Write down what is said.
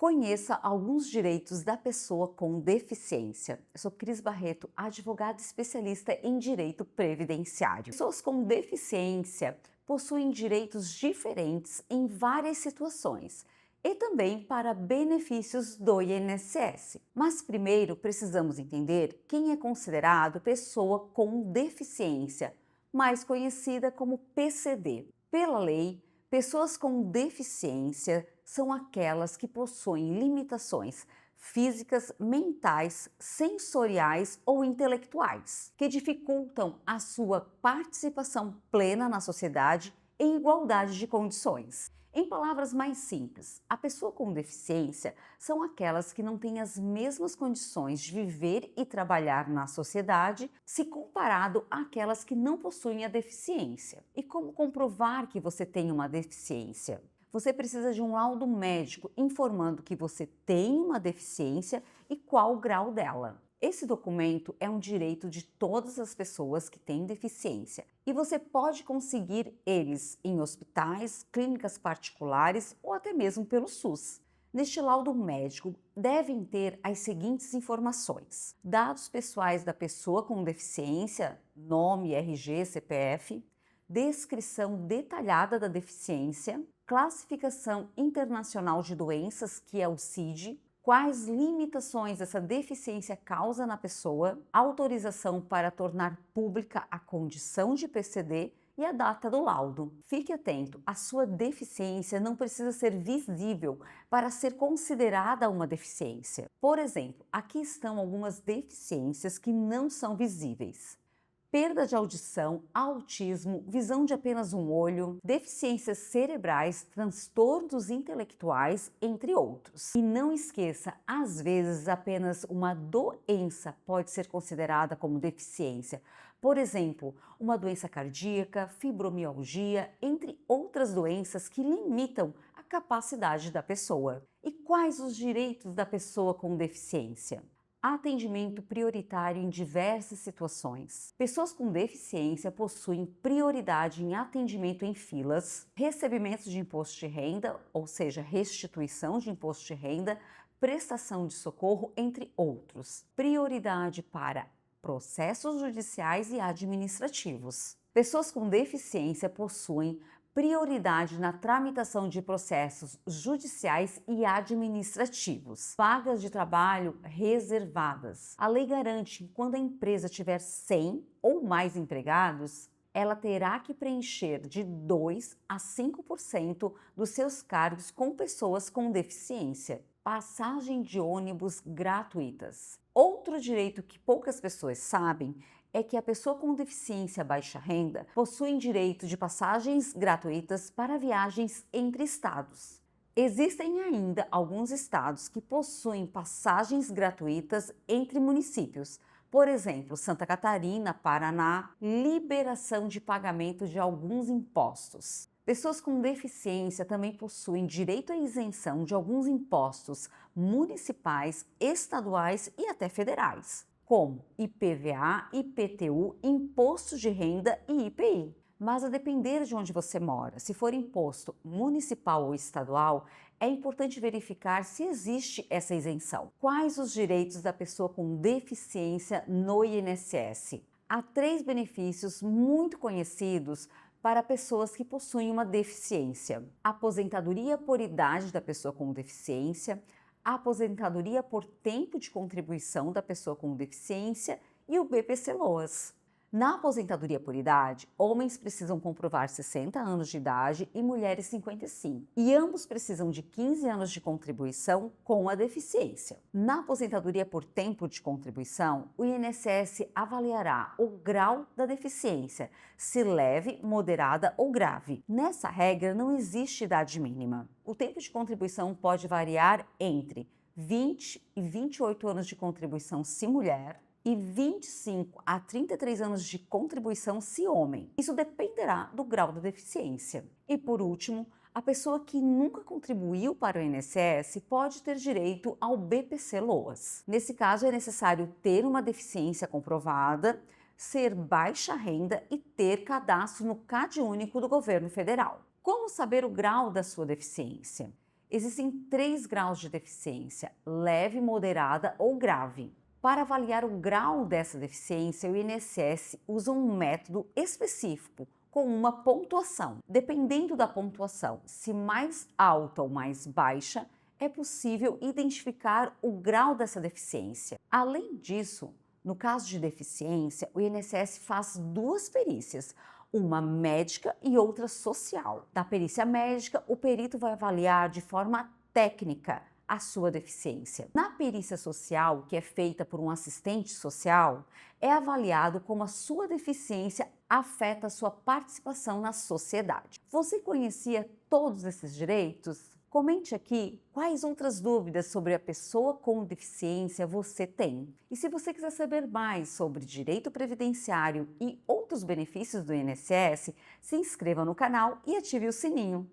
Conheça alguns direitos da pessoa com deficiência. Eu sou Cris Barreto, advogada especialista em direito previdenciário. Pessoas com deficiência possuem direitos diferentes em várias situações e também para benefícios do INSS. Mas primeiro precisamos entender quem é considerado pessoa com deficiência, mais conhecida como PCD. Pela lei, pessoas com deficiência são aquelas que possuem limitações físicas, mentais, sensoriais ou intelectuais, que dificultam a sua participação plena na sociedade em igualdade de condições. Em palavras mais simples, a pessoa com deficiência são aquelas que não têm as mesmas condições de viver e trabalhar na sociedade se comparado àquelas que não possuem a deficiência. E como comprovar que você tem uma deficiência? Você precisa de um laudo médico informando que você tem uma deficiência e qual o grau dela. Esse documento é um direito de todas as pessoas que têm deficiência e você pode conseguir eles em hospitais, clínicas particulares ou até mesmo pelo SUS. Neste laudo médico devem ter as seguintes informações: dados pessoais da pessoa com deficiência, nome, RG, CPF, descrição detalhada da deficiência, classificação internacional de doenças, que é o CID, quais limitações essa deficiência causa na pessoa, autorização para tornar pública a condição de PCD e a data do laudo. Fique atento, a sua deficiência não precisa ser visível para ser considerada uma deficiência. Por exemplo, aqui estão algumas deficiências que não são visíveis: perda de audição, autismo, visão de apenas um olho, deficiências cerebrais, transtornos intelectuais, entre outros. E não esqueça, às vezes apenas uma doença pode ser considerada como deficiência. Por exemplo, uma doença cardíaca, fibromialgia, entre outras doenças que limitam a capacidade da pessoa. E quais os direitos da pessoa com deficiência? Atendimento prioritário em diversas situações. Pessoas com deficiência possuem prioridade em atendimento em filas, recebimentos de imposto de renda, ou seja, restituição de imposto de renda, prestação de socorro, entre outros. Prioridade para processos judiciais e administrativos. Pessoas com deficiência possuem prioridade na tramitação de processos judiciais e administrativos. Vagas de trabalho reservadas. A lei garante que quando a empresa tiver 100 ou mais empregados, ela terá que preencher de 2 a 5% dos seus cargos com pessoas com deficiência. Passagem de ônibus gratuitas. Outro direito que poucas pessoas sabem é que a pessoa com deficiência baixa renda possui direito de passagens gratuitas para viagens entre estados. Existem ainda alguns estados que possuem passagens gratuitas entre municípios, por exemplo, Santa Catarina, Paraná, liberação de pagamento de alguns impostos. Pessoas com deficiência também possuem direito à isenção de alguns impostos municipais, estaduais e até federais, como IPVA, IPTU, Imposto de Renda e IPI. Mas a depender de onde você mora, se for imposto municipal ou estadual, é importante verificar se existe essa isenção. Quais os direitos da pessoa com deficiência no INSS? Há 3 benefícios muito conhecidos para pessoas que possuem uma deficiência: aposentadoria por idade da pessoa com deficiência, a aposentadoria por tempo de contribuição da pessoa com deficiência e o BPC-Loas. Na aposentadoria por idade, homens precisam comprovar 60 anos de idade e mulheres 55, e ambos precisam de 15 anos de contribuição com a deficiência. Na aposentadoria por tempo de contribuição, o INSS avaliará o grau da deficiência, se leve, moderada ou grave. Nessa regra não existe idade mínima. O tempo de contribuição pode variar entre 20 e 28 anos de contribuição se mulher e 25 a 33 anos de contribuição se homem. Isso dependerá do grau da deficiência. E por último, a pessoa que nunca contribuiu para o INSS pode ter direito ao BPC-Loas. Nesse caso, é necessário ter uma deficiência comprovada, ser baixa renda e ter cadastro no CadÚnico do governo federal. Como saber o grau da sua deficiência? Existem 3 graus de deficiência: leve, moderada ou grave. Para avaliar o grau dessa deficiência, o INSS usa um método específico, com uma pontuação. Dependendo da pontuação, se mais alta ou mais baixa, é possível identificar o grau dessa deficiência. Além disso, no caso de deficiência, o INSS faz 2 perícias, uma médica e outra social. Na perícia médica, o perito vai avaliar de forma técnica a sua deficiência. Na perícia social, que é feita por um assistente social, é avaliado como a sua deficiência afeta a sua participação na sociedade. Você conhecia todos esses direitos? Comente aqui quais outras dúvidas sobre a pessoa com deficiência você tem. E se você quiser saber mais sobre direito previdenciário e outros benefícios do INSS, se inscreva no canal e ative o sininho.